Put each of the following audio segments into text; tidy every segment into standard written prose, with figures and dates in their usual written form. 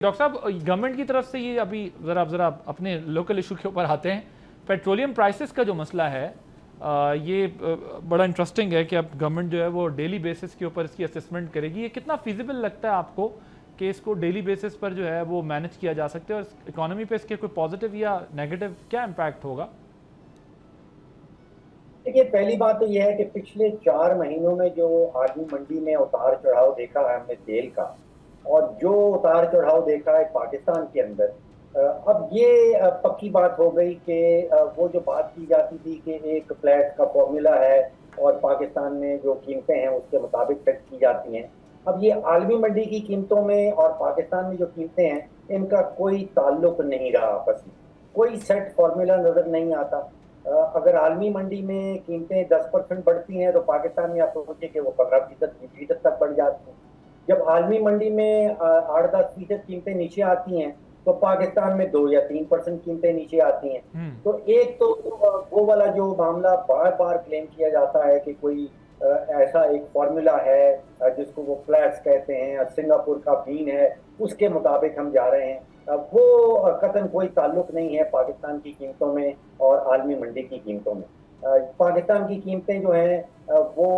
Doctor साहब, government की तरफ से ये अभी ज़रा अपने लोकल इशू के ऊपर आते हैं। पेट्रोलियम प्राइसेस का जो मसला है, ये बड़ा इंटरेस्टिंग है कि अब गवर्नमेंट जो है वो डेली बेसिस के ऊपर इसकी असेसमेंट करेगी। ये कितना फिजिबल लगता है आपको कि इसको डेली बेसिस पर जो है वो मैनेज किया जा सकता है, और इकोनॉमी पे इसके कोई पॉजिटिव या नेगेटिव क्या इम्पैक्ट होगा? देखिए, पहली बात तो यह है कि पिछले 4 महीनों में जो आलू मंडी में उतार चढ़ाव देखा है हमने तेल का, और जो उतार चढ़ाव देखा है पाकिस्तान के अंदर, अब ये पक्की बात हो गई कि वो जो बात की जाती थी कि एक फ्लैट का फॉर्मूला है और पाकिस्तान में जो कीमतें हैं उसके मुताबिक फिक्स की जाती हैं। अब ये आलमी मंडी की कीमतों में और पाकिस्तान में जो कीमतें हैं, इनका कोई ताल्लुक नहीं रहा आपस में। कोई सेट फॉर्मूला नजर नहीं आता। अगर आलमी मंडी में कीमतें 10% बढ़ती हैं तो पाकिस्तान में आप सोचिए कि वो 15% तक बढ़ जाती हैं। जब आलमी मंडी में 8-10% कीमतें नीचे आती हैं तो पाकिस्तान में 2 या 3% कीमतें नीचे आती हैं। तो एक तो वो वाला जो मामला बार बार क्लेम किया जाता है कि कोई ऐसा एक फॉर्मूला है जिसको वो फ्लैट्स कहते हैं, सिंगापुर का बीन है, उसके मुताबिक हम जा रहे हैं। वो कतन कोई ताल्लुक नहीं है पाकिस्तान की कीमतों में और आलमी मंडी की कीमतों में। पाकिस्तान की कीमतें जो हैं वो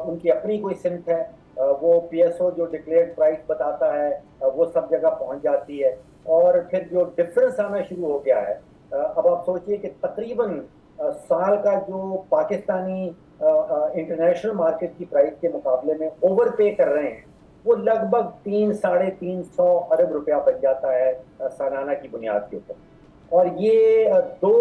उनकी अपनी कोई सिमत है। वो पीएसओ जो डिक्लेयर्ड प्राइस बताता है वो सब जगह पहुंच जाती है। और फिर जो डिफरेंस आना शुरू हो गया है, अब आप सोचिए कि तकरीबन साल का जो पाकिस्तानी इंटरनेशनल मार्केट की प्राइस के मुकाबले में ओवर पे कर रहे हैं, वो लगभग 300-350 अरब रुपया बन जाता है सालाना की बुनियाद के ऊपर। और ये दो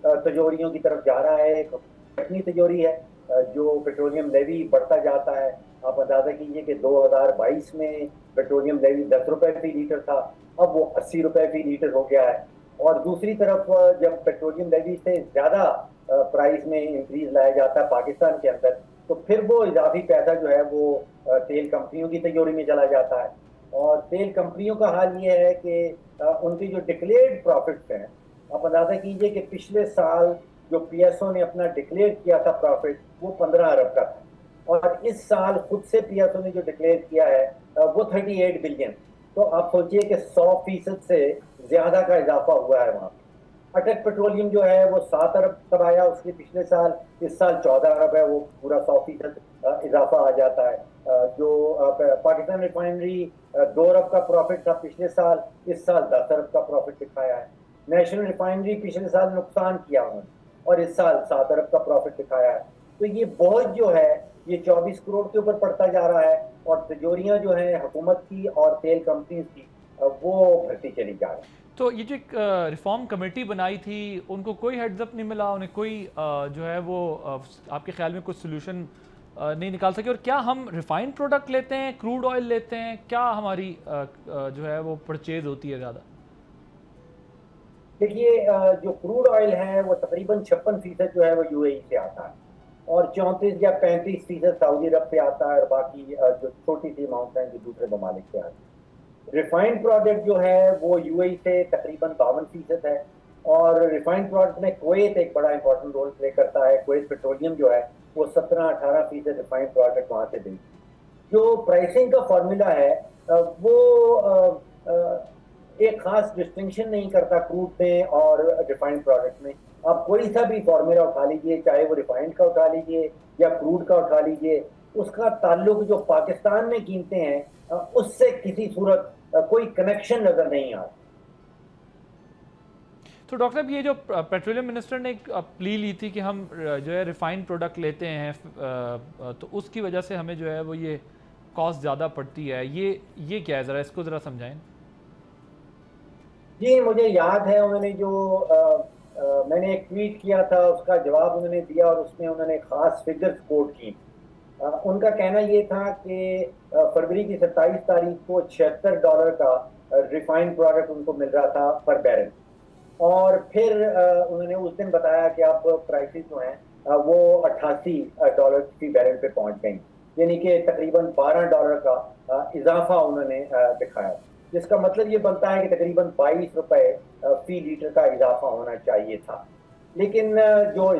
तिजोरियों की तरफ जा रहा है। एक अपनी तिजोरी है, जो पेट्रोलियम लेवी बढ़ता जाता है। आप अंदाजा कीजिए कि 2022 में पेट्रोलियम लेवी 10 रुपए फी लीटर था, अब वो 80 रुपए फी लीटर हो गया है। और दूसरी तरफ जब पेट्रोलियम लेवी से ज्यादा प्राइस में इंक्रीज लाया जाता है पाकिस्तान के अंदर, तो फिर वो इजाफी पैसा जो है वो तेल कंपनियों की तिजोरी में चला जाता है। और तेल कंपनियों का हाल ये है कि उनकी जो डिक्लेयर्ड प्रॉफिट्स हैं, आप अंदाजा कीजिए कि पिछले साल जो पीएसओ ने अपना डिक्लेयर किया था प्रॉफिट, वो 15 अरब का था। और इस साल खुद से पीएसओ ने जो डिक्लेयर किया है वो 38 बिलियन। तो आप सोचिए कि 100% से ज्यादा का इजाफा हुआ है वहां। अटक पेट्रोलियम जो है वो 7 अरब तक आया उसके पिछले साल, इस साल 14 अरब है, वो पूरा 100% इजाफा आ जाता है। जो पाकिस्तान रिफाइनरी 2 अरब का प्रॉफिट था पिछले साल, इस साल 10 अरब का प्रॉफिट दिखाया है। नेशनल रिफाइनरी पिछले साल नुकसान किया उन्होंने और इस साल 7 अरब का प्रॉफिट दिखाया है। तो ये बोझ जो है ये 24 करोड़ के ऊपर पड़ता जा रहा है, और तिजोरियां जो है हुकूमत की और तेल कंपनीज की वो भरती चली जा रही है। तो ये जो एक रिफॉर्म कमेटी बनाई थी, उनको कोई हेड्स अप नहीं मिला, उन्हें कोई जो है वो आपके ख्याल में कुछ सोल्यूशन नहीं निकाल सके? और क्या हम रिफाइंड प्रोडक्ट लेते हैं, क्रूड ऑयल लेते हैं, क्या हमारी जो है वो परचेज होती है ज़्यादा? देखिए, जो क्रूड ऑयल है वो तकरीबन 56% जो है वो यूएई से आता है, और 34 या 35% सऊदी अरब से आता है, और बाकी जो छोटी सी अमाउंट है जो दूसरे ममालिक से आती है। रिफाइंड प्रोडक्ट जो है वो यूएई से तकरीबन 52% है। और रिफाइंड प्रोडक्ट में कुवैत एक बड़ा इंपॉर्टेंट रोल प्ले करता है। कुवैत पेट्रोलियम जो है वो 17-18% रिफाइंड प्रोडक्ट वहां से देती है। जो प्राइसिंग का फॉर्मूला है वो एक खास डिस्टिंक्शन नहीं करता क्रूड में और रिफाइंड प्रोडक्ट में। आप कोई सा भी फॉर्मूला उठा लीजिए, चाहे वो रिफाइंड का उठा लीजिए या क्रूड का उठा लीजिए, उसका ताल्लुक जो पाकिस्तान में कीमतें हैं उससे किसी सूरत कोई कनेक्शन नजर नहीं आता। तो डॉक्टर साहब, ये जो पेट्रोलियम मिनिस्टर ने एक प्ली ली थी कि हम जो है रिफाइंड प्रोडक्ट लेते हैं, तो उसकी वजह से हमें जो है वो ये कॉस्ट ज़्यादा पड़ती है, ये क्या है? ज़रा इसको ज़रा समझाएं। जी, मुझे याद है उन्होंने जो मैंने एक ट्वीट किया था उसका जवाब उन्होंने दिया, और उसमें उन्होंने खास फिगर्स कोट की। उनका कहना ये था कि फरवरी की 27 तारीख को $76 का रिफाइंड प्रोडक्ट उनको मिल रहा था पर बैरल। और फिर उन्होंने उस दिन बताया कि अब प्राइसेस जो हैं वो $88 की बैरल पे पहुंच गई, यानी कि तकरीबन $12 का इजाफा उन्होंने दिखाया, जिसका मतलब ये बनता है कि तकरीबन 22 रुपए फी लीटर का इजाफा होना चाहिए था। लेकिन जो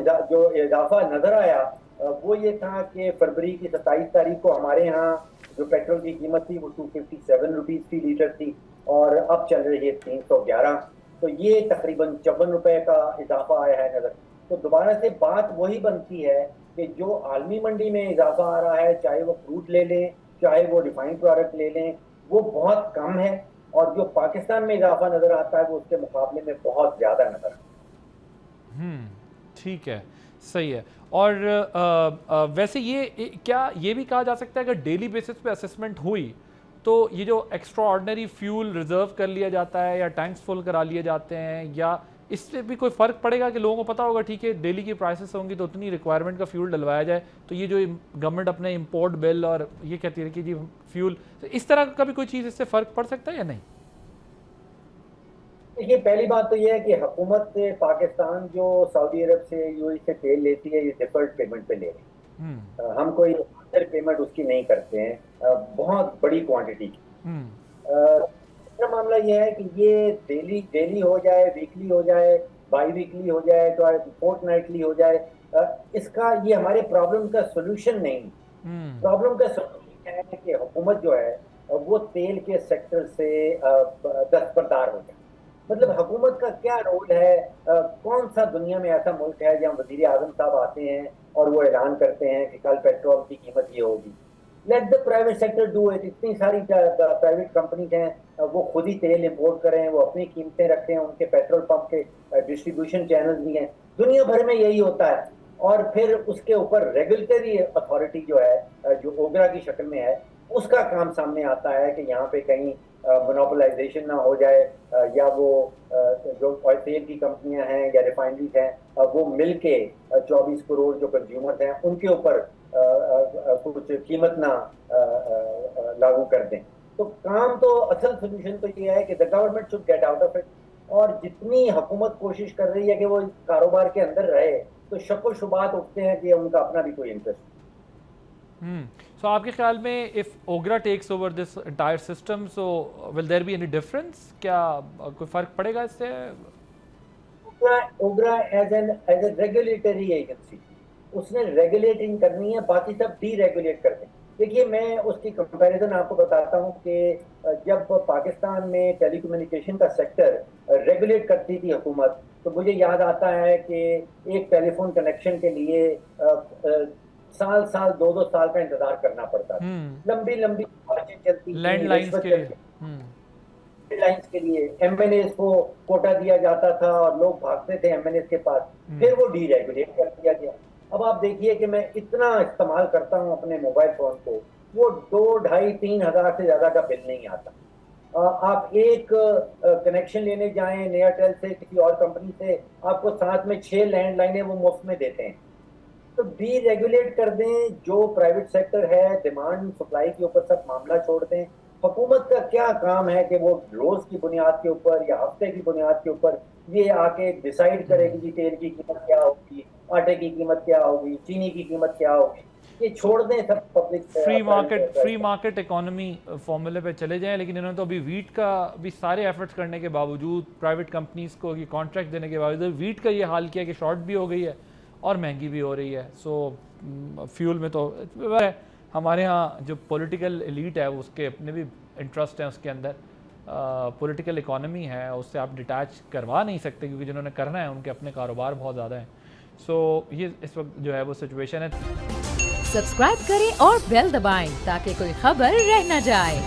इजाफा नजर आया वो ये था कि फरवरी की 27 तारीख को हमारे यहाँ जो पेट्रोल की कीमत थी वो 257 रुपीज फी लीटर थी, और अब चल रही है 311। तो ये तकरीबन 54 रुपए का इजाफा आया है नजर। तो दोबारा से बात वही बनती है कि जो आलमी मंडी में इजाफा आ रहा है, चाहे वो फ्रूट ले लें, चाहे वो रिफाइंड प्रोडक्ट ले लें, वो बहुत कम है, और जो पाकिस्तान में इजाफा नजर आता है वो उसके मुकाबले में बहुत ज्यादा नजर आता है। ठीक है, सही है। और वैसे ये क्या ये भी कहा जा सकता है अगर डेली बेसिस पे असेसमेंट हुई तो ये जो एक्स्ट्रा ऑर्डनरी फ्यूल रिजर्व कर लिया जाता है या टैंक्स फुल करा लिए जाते हैं, या इससे भी कोई फ़र्क पड़ेगा कि लोगों को पता होगा ठीक है डेली की प्राइसेस होंगी तो उतनी रिक्वायरमेंट का फ्यूल डलवाया जाए, तो ये जो गवर्नमेंट अपने इंपोर्ट बिल और ये कहती है कि जी फ्यूल, तो इस तरह का भी कोई चीज़ इससे फ़र्क पड़ सकता है या नहीं? देखिए, पहली बात तो यह है कि हुकूमत पाकिस्तान जो सऊदी अरब से, यूएई से तेल लेती है, ये डिफर्ड पेमेंट पे ले रही है। हम कोई पेमेंट उसकी नहीं करते हैं बहुत बड़ी क्वांटिटी की। दूसरा मामला यह है कि ये डेली हो जाए, वीकली हो जाए, बाई वीकली हो जाए, तो फोर्टनाइटली हो जाए, इसका ये हमारे प्रॉब्लम का सोल्यूशन नहीं। प्रॉब्लम का सोल्यूशन है कि हुकूमत जो है वो तेल के सेक्टर से दस्तबरदार हो जाए। मतलब हुकूमत का क्या रोल है? कौन सा दुनिया में ऐसा मुल्क है जहाँ वजीर आजम साहब आते हैं और वो ऐलान करते हैं कि कल पेट्रोल की कीमत ये होगी? Let the private sector do it. इतनी सारी प्राइवेट कंपनीज हैं, वो खुद ही तेल इंपोर्ट करें, वो अपनी कीमतें रखें, उनके पेट्रोल पंप के डिस्ट्रीब्यूशन चैनल भी हैं, दुनिया भर में यही होता है। और फिर उसके ऊपर रेगुलेटरी अथॉरिटी जो है, जो ओगरा की शक्ल में है, उसका काम सामने आता है कि यहाँ पे कहीं मोनोपोलाइजेशन ना हो जाए, या वो जो तेल की कंपनियां हैं या रिफाइनरीज हैं वो मिल के 24 करोड़ जो कंज्यूमर्स हैं उनके ऊपर कुछ कीमत ना लागू कर दें। तो काम तो, असल सोल्यूशन तो ये है कि the government should get out of it. और जितनी हुकूमत कोशिश कर रही है कि वो कारोबार के अंदर रहे, तो शक शुबात उठते हैं कि उनका अपना भी कोई इंटरेस्ट। So आपके ख्याल में if Ogra takes over this entire system, so will there be any difference? क्या कोई फर्क पड़ेगा इससे? Ogra as a regulatory agency, उसने रेगुलेटिंग करनी है, बाकी सब डीरेगुलेट करते हैं। देखिए, मैं उसकी कंपैरिजन आपको बताता हूँ कि जब पाकिस्तान में टेलीकम्युनिकेशन का सेक्टर रेगुलेट करती थी हुकूमत, तो मुझे याद आता है कि एक टेलीफोन कनेक्शन के लिए साल 2-2 साल का इंतजार करना पड़ता था। लंबी लंबी बातें चलती थी लैंडलाइंस के लिए, लैंडलाइंस के लिए एमएनएस को कोटा दिया जाता था और लोग भागते थे एमएनएस के पास। फिर वो डीरेगुलेट कर दिया गया। अब आप देखिए कि मैं इतना इस्तेमाल करता हूँ अपने मोबाइल फोन को, वो 2-2.5-3 हज़ार से ज्यादा का बिल नहीं आता। आप एक कनेक्शन लेने जाएं एयरटेल से, किसी और कंपनी से, आपको साथ में 6 लैंडलाइनें वो मुफ्त में देते हैं। तो डीरेगुलेट कर दें, जो प्राइवेट सेक्टर है डिमांड सप्लाई के ऊपर सब मामला छोड़ दें। हुकूमत का क्या काम है कि वो रोज की बुनियाद के ऊपर या हफ्ते की बुनियाद के ऊपर ये आके डिसाइड करेगी कि तेल की कीमत क्या होगी, आटे की कीमत क्या होगी, चीनी की कीमत क्या होगी? ये छोड़ दें सब पब्लिक। फ्री मार्केट इकोनॉमी फॉर्मूले पे चले जाएं। लेकिन इन्होंने तो अभी वीट का भी सारे एफर्ट्स करने के बावजूद, प्राइवेट कंपनीज को ये कॉन्ट्रैक्ट देने के बावजूद वीट का ये हाल किया कि शॉर्ट भी हो गई है और महंगी भी हो रही है। सो फ्यूल में तो हमारे यहाँ जो पॉलिटिकल एलीट है उसके अपने भी इंटरेस्ट हैं उसके अंदर। पॉलिटिकल इकोनॉमी है, उससे आप डिटैच करवा नहीं सकते क्योंकि जिन्होंने करना है उनके अपने कारोबार बहुत ज़्यादा हैं। सो ये इस वक्त जो है वो सिचुएशन है। सब्सक्राइब करें और बेल दबाएं ताकि कोई खबर रह न जाए।